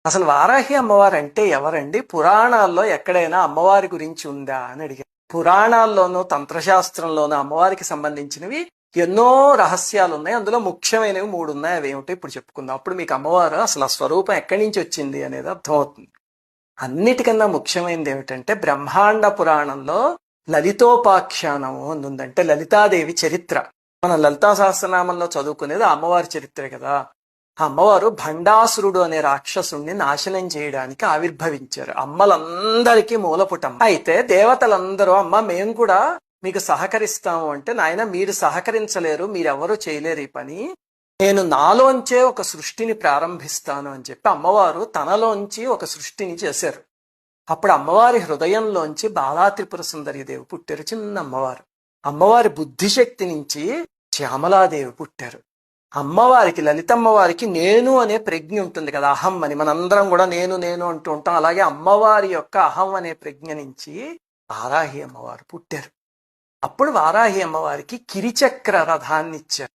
అసలు వారాహి అమ్మవారు అంటే ఎవరండి? పురాణాల్లో ఎక్కడైనా అమ్మవారి గురించి ఉందా అని అడిగారు. పురాణాల్లోనూ తంత్రశాస్త్రంలోనూ అమ్మవారికి సంబంధించినవి ఎన్నో రహస్యాలు ఉన్నాయి. అందులో ముఖ్యమైనవి 3 ఉన్నాయి. అవి ఏమిటో ఇప్పుడు చెప్పుకుందాం. అప్పుడు మీకు అమ్మవారు అసలు ఆ స్వరూపం ఎక్కడి నుంచి వచ్చింది అనేది అర్థమవుతుంది. అన్నిటికన్నా ముఖ్యమైనది ఏమిటంటే బ్రహ్మాండ పురాణంలో లలితోపాఖ్యానము అని ఉందంటే లలితాదేవి చరిత్ర. మనం లలితా సహస్రనామంలో చదువుకునేది ఆ అమ్మవారి చరిత్రే కదా. ఆ అమ్మవారు భండాసురుడు అనే రాక్షసుణ్ణి నాశనం చేయడానికి ఆవిర్భవించారు. అమ్మలందరికీ మూలపుటమ్మ. అయితే దేవతలందరూ అమ్మ మేము కూడా మీకు సహకరిస్తాము అంటే, నాయన మీరు సహకరించలేరు, మీరెవరూ చేయలేరు ఈ పని, నేను నాలోంచే ఒక సృష్టిని ప్రారంభిస్తాను అని చెప్పి అమ్మవారు తనలోంచి ఒక సృష్టిని చేశారు. అప్పుడు అమ్మవారి హృదయంలోంచి బాలా త్రిపుర సుందరీదేవి పుట్టారు, చిన్న అమ్మవారు. అమ్మవారి బుద్ధిశక్తి నుంచి శ్యామలాదేవి పుట్టారు. అమ్మవారికి, లలితమ్మవారికి నేను అనే ప్రజ్ఞ ఉంటుంది కదా, అహం అని. మనందరం కూడా నేను నేను అంటూ ఉంటాం. అలాగే అమ్మవారి యొక్క అహం అనే ప్రజ్ఞ నుంచి వారాహి అమ్మవారు పుట్టారు. అప్పుడు వారాహి అమ్మవారికి కిరిచక్ర రథాన్ని ఇచ్చారు.